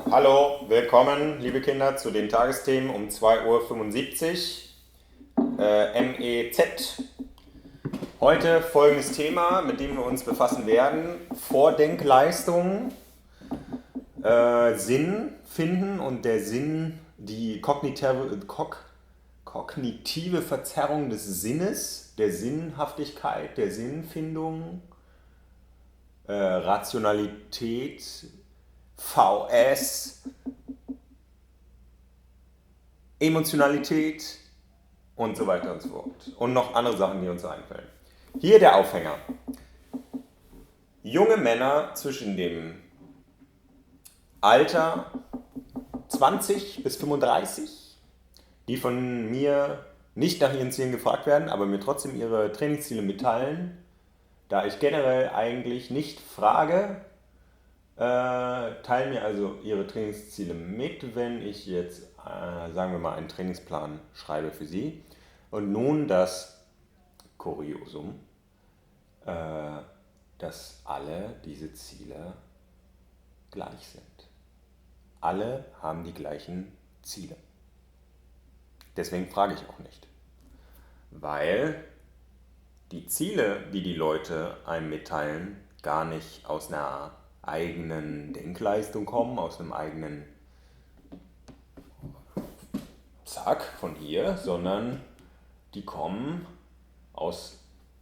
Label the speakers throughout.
Speaker 1: Hallo, willkommen, liebe Kinder, zu den Tagesthemen um 2:75 Uhr, MEZ. Heute folgendes Thema, mit dem wir uns befassen werden: Vordenkleistung, Sinn finden und der Sinn, die kognitive Verzerrung des Sinnes, der Sinnhaftigkeit, der Sinnfindung, Rationalität, VS, Emotionalität und so weiter und so fort. Und noch andere Sachen, die uns einfallen. Hier der Aufhänger. Junge Männer zwischen dem Alter 20 bis 35, die von mir nicht nach ihren Zielen gefragt werden, aber mir trotzdem ihre Trainingsziele mitteilen, da ich generell eigentlich nicht frage, teilen mir also ihre Trainingsziele mit, wenn ich jetzt, sagen wir mal, einen Trainingsplan schreibe für sie. Und nun das Kuriosum, dass alle diese Ziele gleich sind. Alle haben die gleichen Ziele. Deswegen frage ich auch nicht. Weil die Ziele, die die Leute einem mitteilen, gar nicht aus einer eigenen Denkleistung kommen, aus einem eigenen Zack von hier, sondern die kommen aus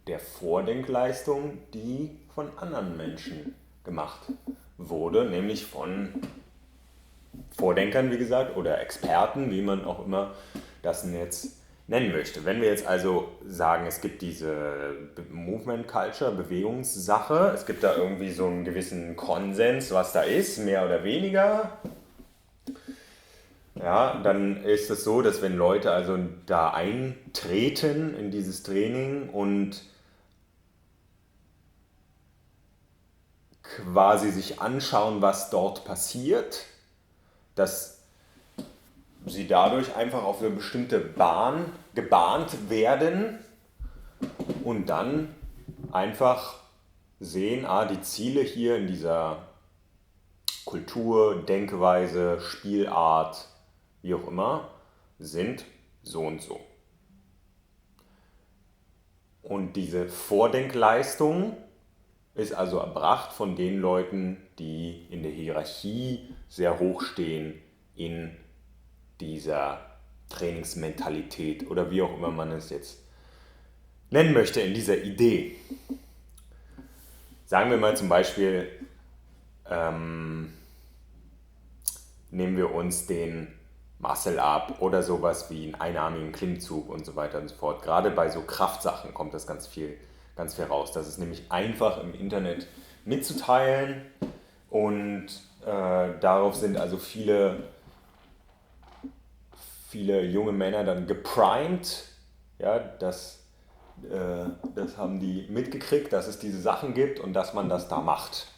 Speaker 1: der Vordenkleistung, die von anderen Menschen gemacht wurde, nämlich von Vordenkern, wie gesagt, oder Experten, wie man auch immer das jetzt nennen möchte. Wenn wir jetzt also sagen, es gibt diese Movement Culture, Bewegungssache, es gibt da irgendwie so einen gewissen Konsens, was da ist, mehr oder weniger, ja, dann ist es so, dass wenn Leute also da eintreten in dieses Training und quasi sich anschauen, was dort passiert, dass sie dadurch einfach auf eine bestimmte Bahn gebahnt werden und dann einfach sehen, die Ziele hier in dieser Kultur, Denkweise, Spielart, wie auch immer, sind so und so. Und diese Vordenkleistung ist also erbracht von den Leuten, die in der Hierarchie sehr hoch stehen in dieser Trainingsmentalität oder wie auch immer man es jetzt nennen möchte, in dieser Idee. Sagen wir mal zum Beispiel, nehmen wir uns den Muscle Up oder sowas wie einen einarmigen Klimmzug und so weiter und so fort. Gerade bei so Kraftsachen kommt das ganz viel raus. Das ist nämlich einfach im Internet mitzuteilen und darauf sind also viele junge Männer dann geprimed, ja, das haben die mitgekriegt, dass es diese Sachen gibt und dass man das da macht.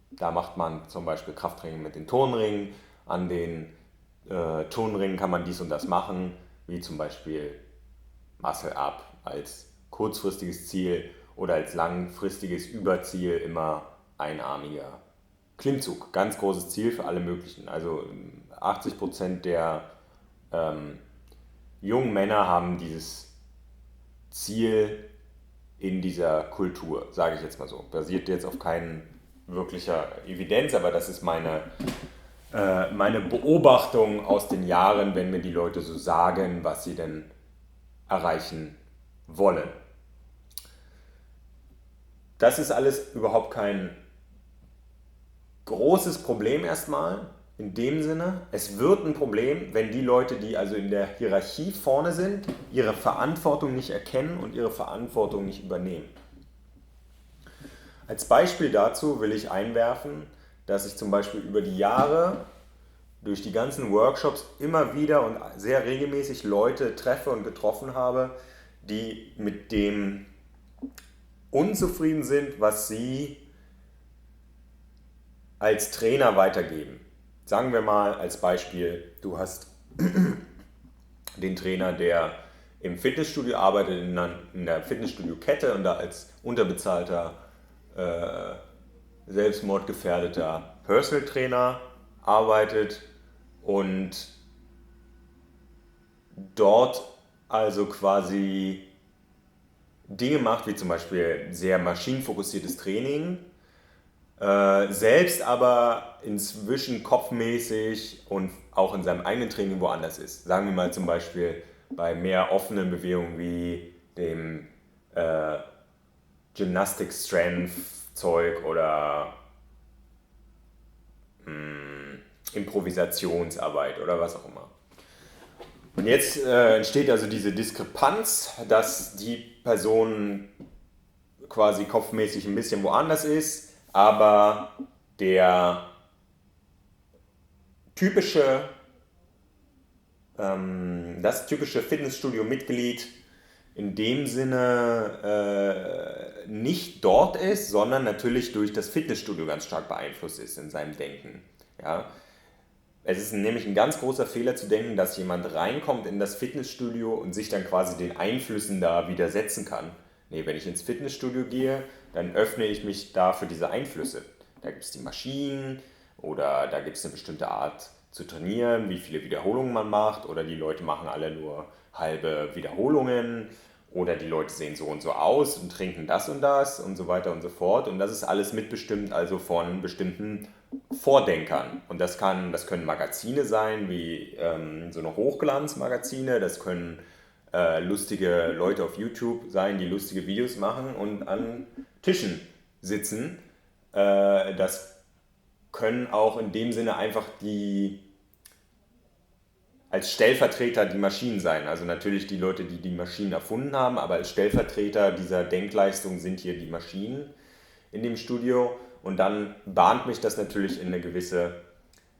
Speaker 1: Da macht man zum Beispiel Krafttraining mit den Turnringen. An den Turnringen kann man dies und das machen, wie zum Beispiel Muscle Up als kurzfristiges Ziel oder als langfristiges Überziel immer einarmiger Klimmzug. Ganz großes Ziel für alle möglichen. Also 80% der jungen Männer haben dieses Ziel in dieser Kultur, sage ich jetzt mal so. Basiert jetzt auf keinen wirklicher Evidenz, aber das ist meine Beobachtung aus den Jahren, wenn mir die Leute so sagen, was sie denn erreichen wollen. Das ist alles überhaupt kein großes Problem erstmal. In dem Sinne, es wird ein Problem, wenn die Leute, die also in der Hierarchie vorne sind, ihre Verantwortung nicht erkennen und ihre Verantwortung nicht übernehmen. Als Beispiel dazu will ich einwerfen, dass ich zum Beispiel über die Jahre durch die ganzen Workshops immer wieder und sehr regelmäßig Leute treffe und getroffen habe, die mit dem unzufrieden sind, was sie als Trainer weitergeben. Sagen wir mal als Beispiel, du hast den Trainer, der im Fitnessstudio arbeitet, in der Fitnessstudio-Kette und da als unterbezahlter, selbstmordgefährdeter Personal Trainer arbeitet und dort also quasi Dinge macht, wie zum Beispiel sehr maschinenfokussiertes Training, selbst aber inzwischen kopfmäßig und auch in seinem eigenen Training woanders ist. Sagen wir mal zum Beispiel bei mehr offenen Bewegungen wie dem Gymnastic Strength Zeug oder Improvisationsarbeit oder was auch immer. Und jetzt entsteht also diese Diskrepanz, dass die Person quasi kopfmäßig ein bisschen woanders ist, aber der typische, das typische Fitnessstudio-Mitglied in dem Sinne nicht dort ist, sondern natürlich durch das Fitnessstudio ganz stark beeinflusst ist in seinem Denken. Ja? Es ist nämlich ein ganz großer Fehler zu denken, dass jemand reinkommt in das Fitnessstudio und sich dann quasi den Einflüssen da widersetzen kann. Nee, wenn ich ins Fitnessstudio gehe, dann öffne ich mich da für diese Einflüsse. Da gibt es die Maschinen oder da gibt es eine bestimmte Art zu trainieren, wie viele Wiederholungen man macht oder die Leute machen alle nur halbe Wiederholungen oder die Leute sehen so und so aus und trinken das und so weiter und so fort. Und das ist alles mitbestimmt also von bestimmten Vordenkern. Und das können Magazine sein, wie so eine Hochglanzmagazine, das können lustige Leute auf YouTube sein, die lustige Videos machen und an Tischen sitzen. Das können auch in dem Sinne einfach als Stellvertreter die Maschinen sein. Also natürlich die Leute, die die Maschinen erfunden haben, aber als Stellvertreter dieser Denkleistung sind hier die Maschinen in dem Studio. Und dann bahnt mich das natürlich in eine gewisse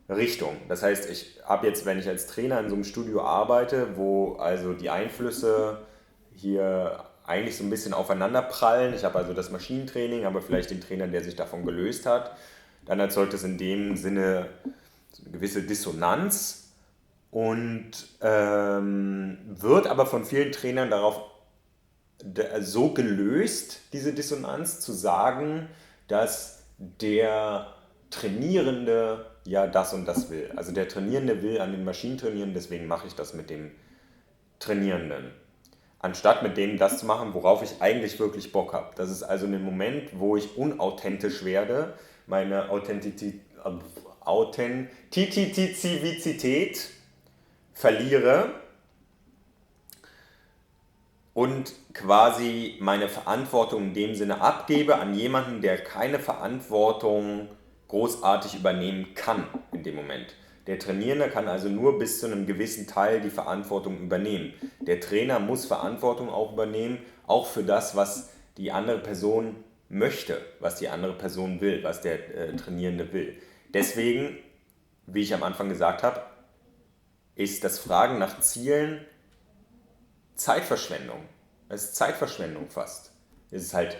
Speaker 1: Richtung. Das heißt, ich habe jetzt, wenn ich als Trainer in so einem Studio arbeite, wo also die Einflüsse hier eigentlich so ein bisschen aufeinander prallen, ich habe also das Maschinentraining, aber vielleicht den Trainer, der sich davon gelöst hat, dann erzeugt es in dem Sinne so eine gewisse Dissonanz und wird aber von vielen Trainern darauf so gelöst, diese Dissonanz, zu sagen, dass der Trainierende ja das und das will. Also der Trainierende will an den Maschinen trainieren, deswegen mache ich das mit dem Trainierenden. Anstatt mit dem das zu machen, worauf ich eigentlich wirklich Bock habe. Das ist also ein Moment, wo ich unauthentisch werde, meine Authentizität verliere und quasi meine Verantwortung in dem Sinne abgebe an jemanden, der keine Verantwortung großartig übernehmen kann in dem Moment. Der Trainierende kann also nur bis zu einem gewissen Teil die Verantwortung übernehmen. Der Trainer muss Verantwortung auch übernehmen, auch für das, was die andere Person möchte, was die andere Person will, was der Trainierende will. Deswegen, wie ich am Anfang gesagt habe, ist das Fragen nach Zielen Zeitverschwendung. Es ist Zeitverschwendung fast. Es ist halt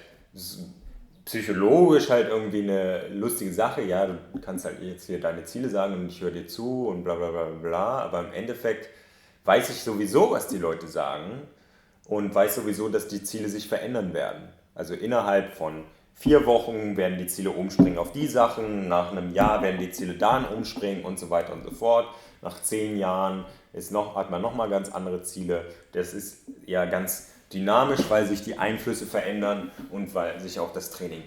Speaker 1: psychologisch halt irgendwie eine lustige Sache. Ja, du kannst halt jetzt hier deine Ziele sagen und ich höre dir zu und bla bla bla bla. Aber im Endeffekt weiß ich sowieso, was die Leute sagen und weiß sowieso, dass die Ziele sich verändern werden. Also innerhalb von 4 Wochen werden die Ziele umspringen auf die Sachen, nach einem Jahr werden die Ziele dann umspringen und so weiter und so fort. Nach 10 Jahren hat man nochmal ganz andere Ziele. Das ist ja ganz dynamisch, weil sich die Einflüsse verändern und weil sich auch das Training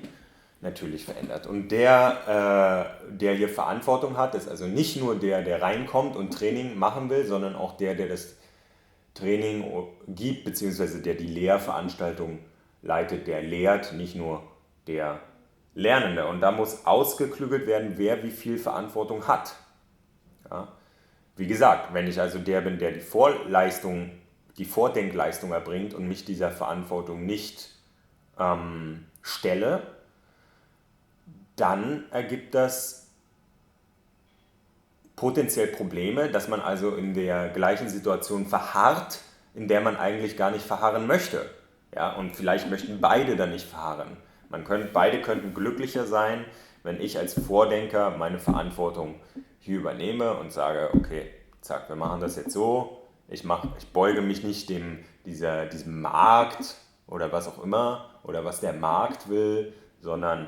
Speaker 1: natürlich verändert. Und der hier Verantwortung hat, ist also nicht nur der reinkommt und Training machen will, sondern auch der das Training gibt, beziehungsweise der die Lehrveranstaltung leitet, der lehrt, nicht nur der Lernende. Und da muss ausgeklügelt werden, wer wie viel Verantwortung hat. Ja? Wie gesagt, wenn ich also der bin, der die Vordenkleistung erbringt und mich dieser Verantwortung nicht stelle, dann ergibt das potenziell Probleme, dass man also in der gleichen Situation verharrt, in der man eigentlich gar nicht verharren möchte. Ja, und vielleicht möchten beide dann nicht verharren. Beide könnten glücklicher sein, wenn ich als Vordenker meine Verantwortung hier übernehme und sage, okay, zack, wir machen das jetzt so, ich beuge mich nicht diesem Markt oder was auch immer oder was der Markt will, sondern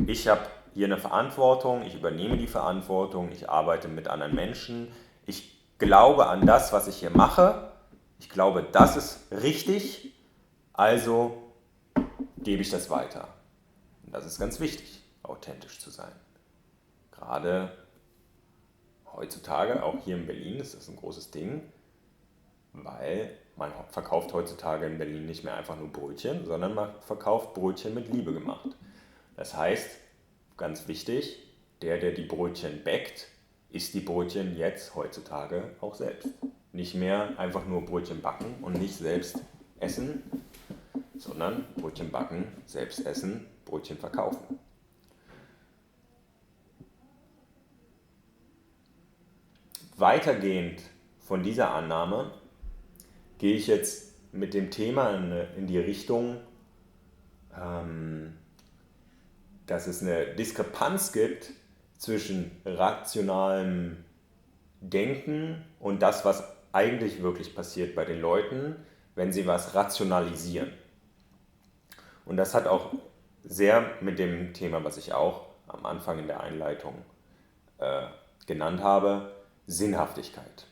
Speaker 1: ich habe hier eine Verantwortung, ich übernehme die Verantwortung, ich arbeite mit anderen Menschen, ich glaube an das, was ich hier mache, ich glaube, das ist richtig, also gebe ich das weiter. Und das ist ganz wichtig, authentisch zu sein. Gerade heutzutage, auch hier in Berlin, ist das ein großes Ding, weil man verkauft heutzutage in Berlin nicht mehr einfach nur Brötchen, sondern man verkauft Brötchen mit Liebe gemacht. Das heißt, ganz wichtig, der die Brötchen backt, isst die Brötchen jetzt heutzutage auch selbst. Nicht mehr einfach nur Brötchen backen und nicht selbst essen, sondern Brötchen backen, selbst essen, Brötchen verkaufen. Weitergehend von dieser Annahme gehe ich jetzt mit dem Thema in die Richtung, dass es eine Diskrepanz gibt zwischen rationalem Denken und das, was eigentlich wirklich passiert bei den Leuten, wenn sie was rationalisieren. Und das hat auch sehr mit dem Thema, was ich auch am Anfang in der Einleitung genannt habe, Sinnhaftigkeit.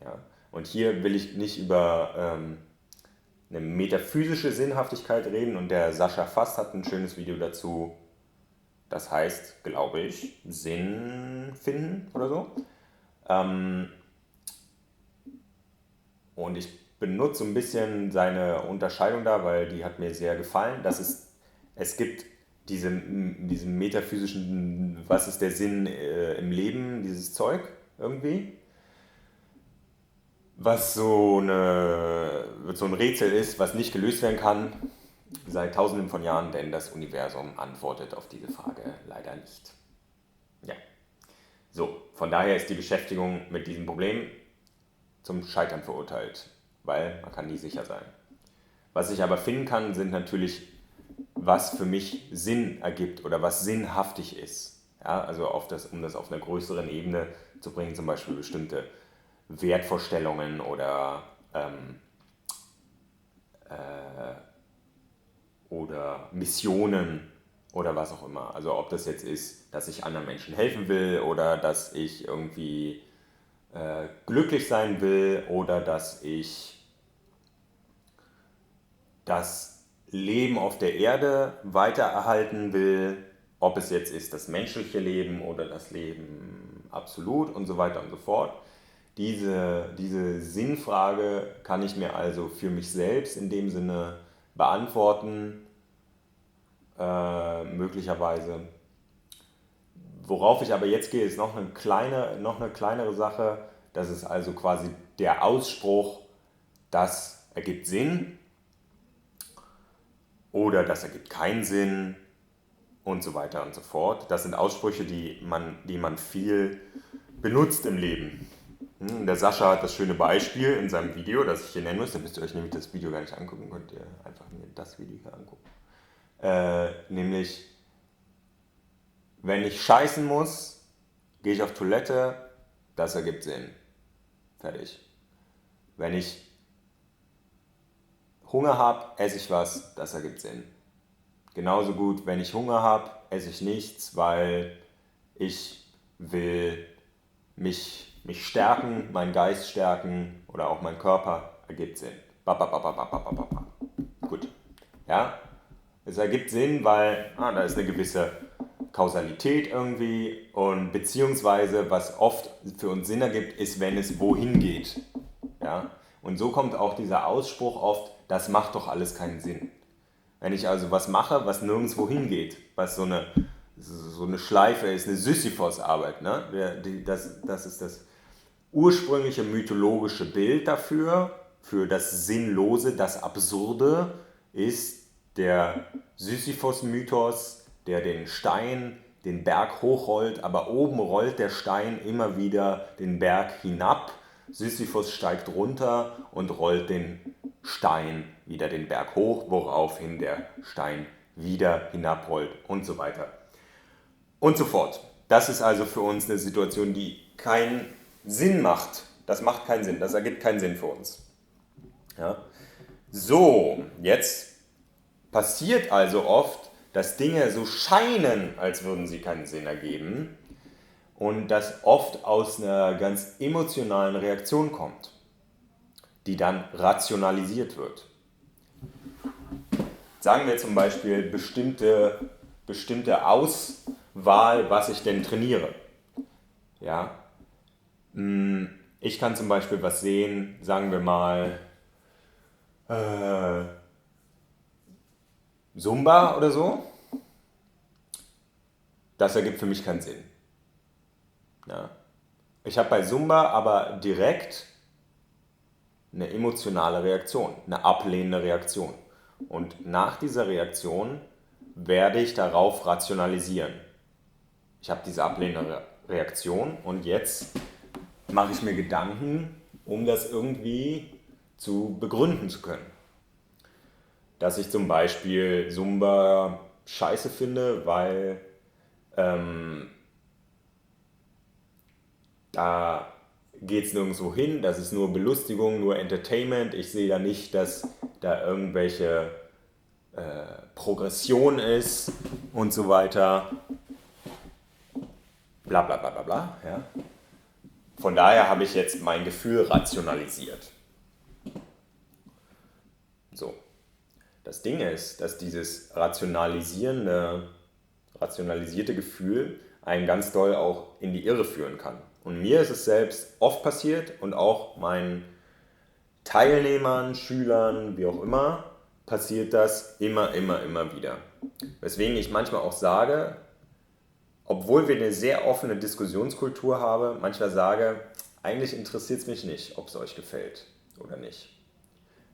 Speaker 1: Ja? Und hier will ich nicht über eine metaphysische Sinnhaftigkeit reden und der Sascha Fast hat ein schönes Video dazu, das heißt, glaube ich, Sinn finden oder so. Und ich benutze ein bisschen seine Unterscheidung da, weil die hat mir sehr gefallen, dass es gibt diesen metaphysischen, was ist der Sinn im Leben, dieses Zeug irgendwie, was so ein Rätsel ist, was nicht gelöst werden kann seit tausenden von Jahren, denn das Universum antwortet auf diese Frage leider nicht. Ja, so, von daher ist die Beschäftigung mit diesem Problem zum Scheitern verurteilt, weil man kann nie sicher sein. Was ich aber finden kann, sind natürlich, was für mich Sinn ergibt oder was sinnhaftig ist. Ja, also um das auf einer größeren Ebene zu bringen, zum Beispiel bestimmte Wertvorstellungen oder Missionen oder was auch immer. Also ob das jetzt ist, dass ich anderen Menschen helfen will oder dass ich irgendwie glücklich sein will oder dass ich das Leben auf der Erde weitererhalten will, ob es jetzt ist das menschliche Leben oder das Leben absolut und so weiter und so fort. Diese Sinnfrage kann ich mir also für mich selbst in dem Sinne beantworten, möglicherweise. Worauf ich aber jetzt gehe, ist noch eine kleinere Sache. Das ist also quasi der Ausspruch, das ergibt Sinn oder das ergibt keinen Sinn und so weiter und so fort. Das sind Aussprüche, die man viel benutzt im Leben. Der Sascha hat das schöne Beispiel in seinem Video, das ich hier nennen muss. Da müsst ihr euch nämlich das Video gar nicht angucken, könnt ihr einfach mir das Video hier angucken. Nämlich, wenn ich scheißen muss, gehe ich auf Toilette, das ergibt Sinn. Fertig. Wenn ich Hunger habe, esse ich was, das ergibt Sinn. Genauso gut, wenn ich Hunger habe, esse ich nichts, weil ich will mich stärken, meinen Geist stärken oder auch mein Körper, ergibt Sinn. Gut. Ja? Es ergibt Sinn, weil da ist eine gewisse Kausalität irgendwie und beziehungsweise was oft für uns Sinn ergibt, ist, wenn es wohin geht. Ja? Und so kommt auch dieser Ausspruch oft, das macht doch alles keinen Sinn. Wenn ich also was mache, was nirgendwo hingeht, was so eine Schleife ist, eine Sisyphos-Arbeit, ne? Das ist das ursprüngliche mythologische Bild dafür, für das Sinnlose, das Absurde, ist der Sisyphos-Mythos, der den Berg hochrollt, aber oben rollt der Stein immer wieder den Berg hinab. Sisyphos steigt runter und rollt den Stein wieder den Berg hoch, woraufhin der Stein wieder hinabrollt und so weiter und so fort. Das ist also für uns eine Situation, die keinen Sinn macht. Das macht keinen Sinn, das ergibt keinen Sinn für uns. Ja? So, jetzt passiert also oft, dass Dinge so scheinen, als würden sie keinen Sinn ergeben und das oft aus einer ganz emotionalen Reaktion kommt, die dann rationalisiert wird. Sagen wir zum Beispiel bestimmte Auswahl, was ich denn trainiere. Ja? Ich kann zum Beispiel was sehen, sagen wir mal Zumba oder so. Das ergibt für mich keinen Sinn. Ja. Ich habe bei Zumba aber direkt eine emotionale Reaktion, eine ablehnende Reaktion. Und nach dieser Reaktion werde ich darauf rationalisieren. Ich habe diese ablehnende Reaktion und jetzt mache ich mir Gedanken, um das irgendwie zu begründen zu können. Dass ich zum Beispiel Zumba scheiße finde, weil da geht es nirgendwo hin, das ist nur Belustigung, nur Entertainment. Ich sehe da nicht, dass da irgendwelche Progression ist und so weiter. Bla bla bla bla bla. Ja. Von daher habe ich jetzt mein Gefühl rationalisiert. So. Das Ding ist, dass dieses rationalisierte Gefühl einen ganz doll auch in die Irre führen kann. Und mir ist es selbst oft passiert und auch meinen Teilnehmern, Schülern, wie auch immer, passiert das immer wieder. Weswegen ich manchmal auch sage, obwohl wir eine sehr offene Diskussionskultur haben, manchmal sage, eigentlich interessiert es mich nicht, ob es euch gefällt oder nicht.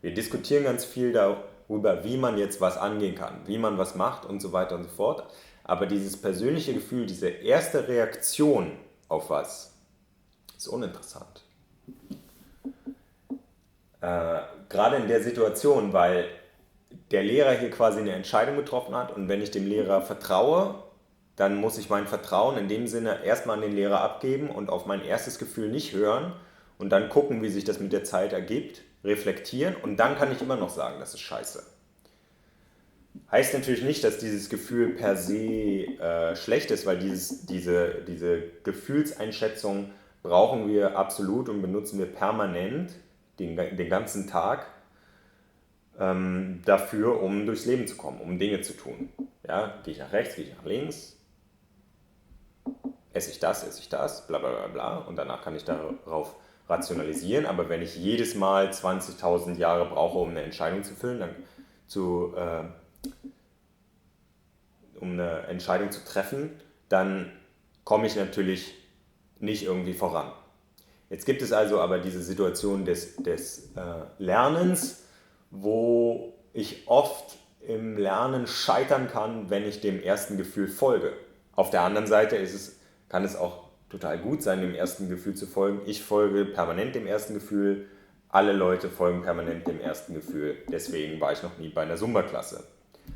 Speaker 1: Wir diskutieren ganz viel darüber, wie man jetzt was angehen kann, wie man was macht und so weiter und so fort. Aber dieses persönliche Gefühl, diese erste Reaktion auf was, ist uninteressant. Gerade in der Situation, weil der Lehrer hier quasi eine Entscheidung getroffen hat und wenn ich dem Lehrer vertraue, dann muss ich mein Vertrauen in dem Sinne erstmal an den Lehrer abgeben und auf mein erstes Gefühl nicht hören und dann gucken, wie sich das mit der Zeit ergibt, reflektieren und dann kann ich immer noch sagen, das ist scheiße. Heißt natürlich nicht, dass dieses Gefühl per se schlecht ist, weil diese Gefühlseinschätzung brauchen wir absolut und benutzen wir permanent den ganzen Tag dafür, um durchs Leben zu kommen, um Dinge zu tun. Ja, gehe ich nach rechts, gehe ich nach links, esse ich das, bla bla bla bla und danach kann ich darauf rationalisieren, aber wenn ich jedes Mal 20.000 Jahre brauche, um eine Entscheidung zu füllen, um eine Entscheidung zu treffen, dann komme ich natürlich nicht irgendwie voran. Jetzt gibt es also aber diese Situation des Lernens, wo ich oft im Lernen scheitern kann, wenn ich dem ersten Gefühl folge. Auf der anderen Seite kann es auch total gut sein, dem ersten Gefühl zu folgen. Ich folge permanent dem ersten Gefühl, alle Leute folgen permanent dem ersten Gefühl. Deswegen war ich noch nie bei einer Zumba-Klasse.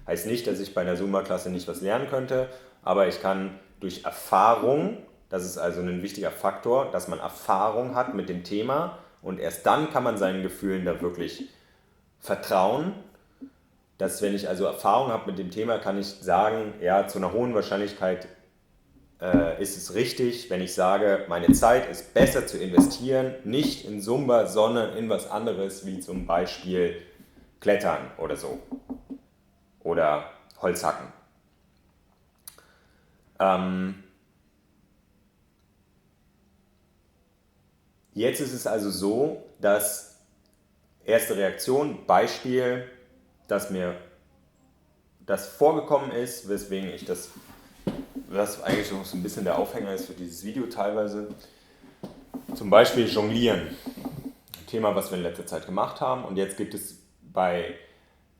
Speaker 1: Heißt nicht, dass ich bei einer Zumba-Klasse nicht was lernen könnte, aber ich kann durch Erfahrung, das ist also ein wichtiger Faktor, dass man Erfahrung hat mit dem Thema und erst dann kann man seinen Gefühlen da wirklich vertrauen. Dass wenn ich also Erfahrung habe mit dem Thema, kann ich sagen, ja, zu einer hohen Wahrscheinlichkeit ist es richtig, wenn ich sage, meine Zeit ist besser zu investieren, nicht in Zumba, sondern in was anderes, wie zum Beispiel Klettern oder so. Oder Holzhacken. Jetzt ist es also so, dass erste Reaktion, Beispiel, dass mir das vorgekommen ist, weswegen ich was eigentlich so ein bisschen der Aufhänger ist für dieses Video teilweise, zum Beispiel Jonglieren. Ein Thema, was wir in letzter Zeit gemacht haben und jetzt gibt es bei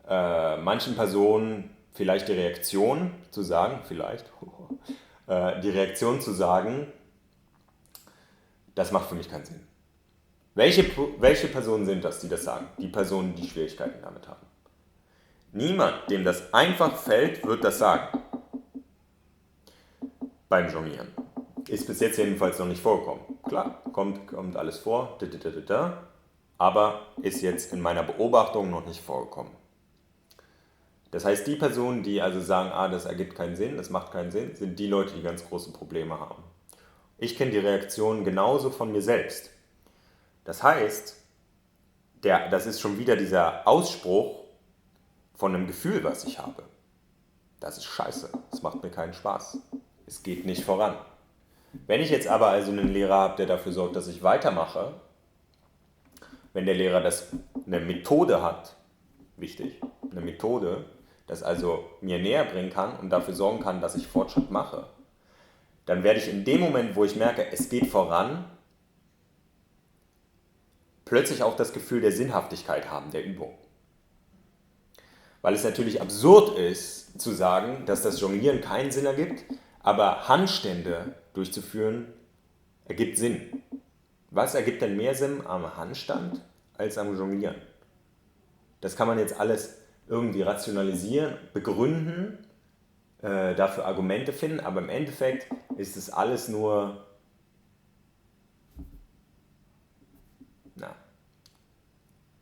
Speaker 1: manchen Personen vielleicht die Reaktion zu sagen, das macht für mich keinen Sinn. Welche Personen sind das, die das sagen? Die Personen, die Schwierigkeiten damit haben. Niemand, dem das einfach fällt, wird das sagen. Beim Jonglieren. Ist bis jetzt jedenfalls noch nicht vorgekommen. Klar, kommt alles vor, aber ist jetzt in meiner Beobachtung noch nicht vorgekommen. Das heißt, die Personen, die also sagen, das ergibt keinen Sinn, das macht keinen Sinn, sind die Leute, die ganz große Probleme haben. Ich kenne die Reaktionen genauso von mir selbst. Das heißt, das ist schon wieder dieser Ausspruch von einem Gefühl, was ich habe. Das ist scheiße, das macht mir keinen Spaß. Es geht nicht voran. Wenn ich jetzt aber also einen Lehrer habe, der dafür sorgt, dass ich weitermache, wenn der Lehrer eine Methode hat, wichtig, eine Methode, das also mir näher bringen kann und dafür sorgen kann, dass ich Fortschritt mache, dann werde ich in dem Moment, wo ich merke, es geht voran, plötzlich auch das Gefühl der Sinnhaftigkeit haben, der Übung. Weil es natürlich absurd ist, zu sagen, dass das Jonglieren keinen Sinn ergibt, aber Handstände durchzuführen ergibt Sinn. Was ergibt denn mehr Sinn am Handstand als am Jonglieren? Das kann man jetzt alles irgendwie rationalisieren, begründen, dafür Argumente finden, aber im Endeffekt ist es alles nur,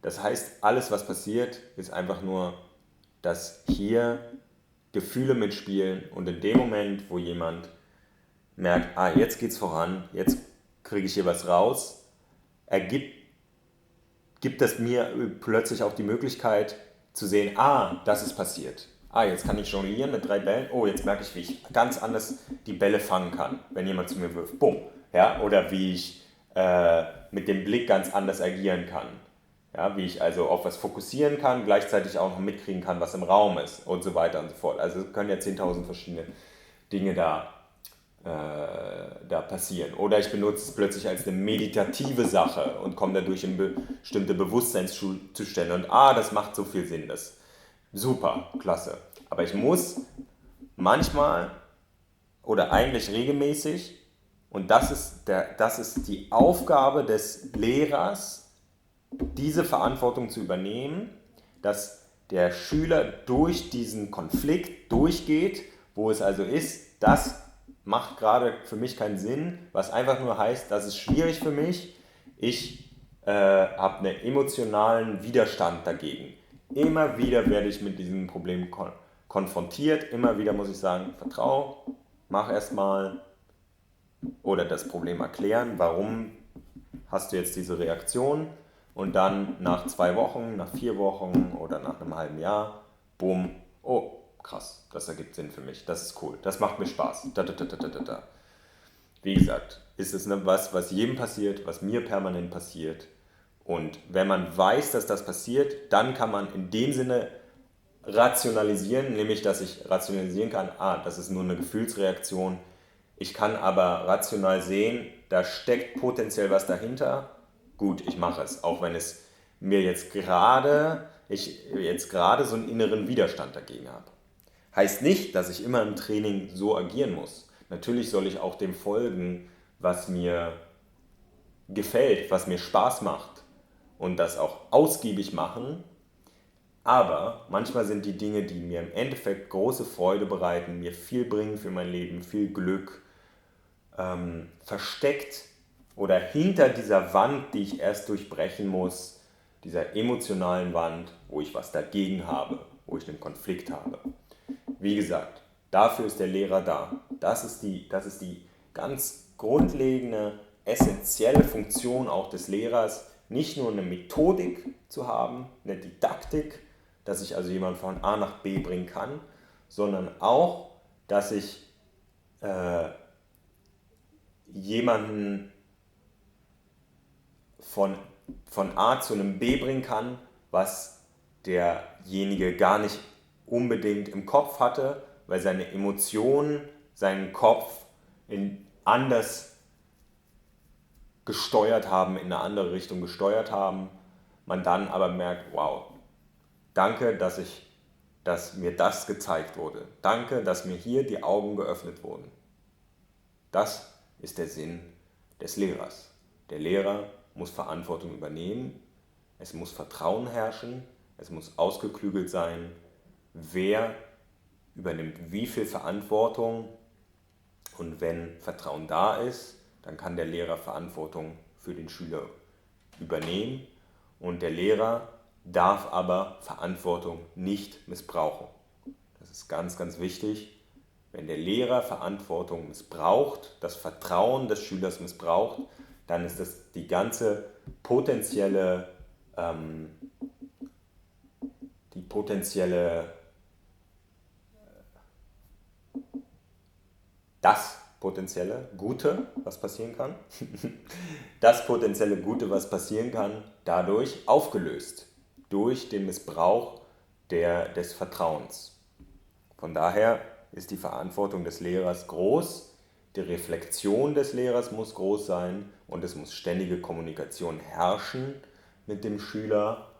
Speaker 1: das heißt, alles was passiert, ist einfach nur, dass hier Gefühle mitspielen und in dem Moment, wo jemand merkt, jetzt geht's voran, jetzt kriege ich hier was raus, gibt es mir plötzlich auch die Möglichkeit zu sehen, das ist passiert. Jetzt kann ich jonglieren mit 3 Bällen. Jetzt merke ich, wie ich ganz anders die Bälle fangen kann, wenn jemand zu mir wirft. Bumm. Ja, oder wie ich mit dem Blick ganz anders agieren kann. Ja, wie ich also auf was fokussieren kann, gleichzeitig auch noch mitkriegen kann, was im Raum ist und so weiter und so fort. Also es können ja 10.000 verschiedene Dinge da passieren. Oder ich benutze es plötzlich als eine meditative Sache und komme dadurch in bestimmte Bewusstseinszustände und das macht so viel Sinn. Das super, klasse. Aber ich muss manchmal oder eigentlich regelmäßig, und das ist die Aufgabe des Lehrers, diese Verantwortung zu übernehmen, dass der Schüler durch diesen Konflikt durchgeht, wo es also ist, das macht gerade für mich keinen Sinn, was einfach nur heißt, das ist schwierig für mich, ich habe einen emotionalen Widerstand dagegen. Immer wieder werde ich mit diesem Problem konfrontiert, immer wieder muss ich sagen, vertrau, mach erstmal oder das Problem erklären, warum hast du jetzt diese Reaktion und dann nach 2 Wochen, nach 4 Wochen oder nach einem halben Jahr, boom, krass, das ergibt Sinn für mich, das ist cool, das macht mir Spaß. Wie gesagt, ist es was jedem passiert, was mir permanent passiert. Und wenn man weiß, dass das passiert, dann kann man in dem Sinne rationalisieren, nämlich dass ich rationalisieren kann, das ist nur eine Gefühlsreaktion. Ich kann aber rational sehen, da steckt potenziell was dahinter. Gut, ich mache es, auch wenn es mir ich jetzt gerade so einen inneren Widerstand dagegen habe. Heißt nicht, dass ich immer im Training so agieren muss. Natürlich soll ich auch dem folgen, was mir gefällt, was mir Spaß macht und das auch ausgiebig machen. Aber manchmal sind die Dinge, die mir im Endeffekt große Freude bereiten, mir viel bringen für mein Leben, viel Glück, versteckt oder hinter dieser Wand, die ich erst durchbrechen muss, dieser emotionalen Wand, wo ich was dagegen habe, wo ich einen Konflikt habe. Wie gesagt, dafür ist der Lehrer da. Das ist die ganz grundlegende, essentielle Funktion auch des Lehrers, nicht nur eine Methodik zu haben, eine Didaktik, dass ich also jemanden von A nach B bringen kann, sondern auch, dass ich jemanden von A zu einem B bringen kann, was derjenige gar nicht unbedingt im Kopf hatte, weil seine Emotionen seinen Kopf anders gesteuert haben, in eine andere Richtung gesteuert haben. Man dann aber merkt, wow, danke, dass mir das gezeigt wurde. Danke, dass mir hier die Augen geöffnet wurden. Das ist der Sinn des Lehrers. Der Lehrer muss Verantwortung übernehmen, es muss Vertrauen herrschen, es muss ausgeklügelt sein, wer übernimmt wie viel Verantwortung, und wenn Vertrauen da ist, dann kann der Lehrer Verantwortung für den Schüler übernehmen und der Lehrer darf aber Verantwortung nicht missbrauchen. das ist ganz, ganz wichtig, wenn der Lehrer Verantwortung missbraucht, das Vertrauen des Schülers missbraucht, dann ist das die ganze potenzielle, die potenzielle, das potenzielle Gute, was passieren kann, das potenzielle Gute, was passieren kann, dadurch aufgelöst, durch den Missbrauch des Vertrauens. Von daher ist die Verantwortung des Lehrers groß, die Reflexion des Lehrers muss groß sein und es muss ständige Kommunikation herrschen mit dem Schüler,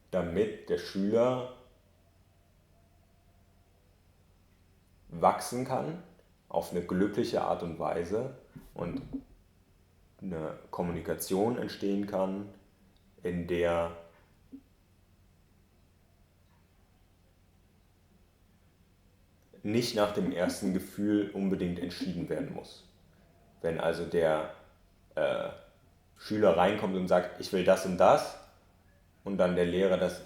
Speaker 1: damit der Schüler wachsen kann auf eine glückliche Art und Weise und eine Kommunikation entstehen kann, in der nicht nach dem ersten Gefühl unbedingt entschieden werden muss. Wenn also der Schüler reinkommt und sagt, ich will das und dann der Lehrer das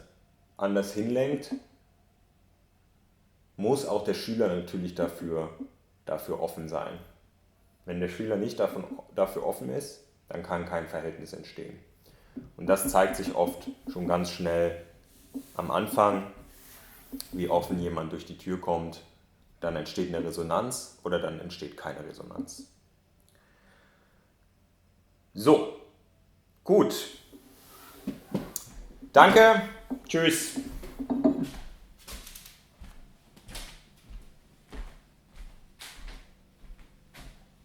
Speaker 1: anders hinlenkt, muss auch der Schüler natürlich dafür offen sein. Wenn der Schüler nicht dafür offen ist, dann kann kein Verhältnis entstehen. Und das zeigt sich oft schon ganz schnell am Anfang, wie offen jemand durch die Tür kommt. Dann entsteht eine Resonanz oder dann entsteht keine Resonanz. So, gut. Danke, tschüss.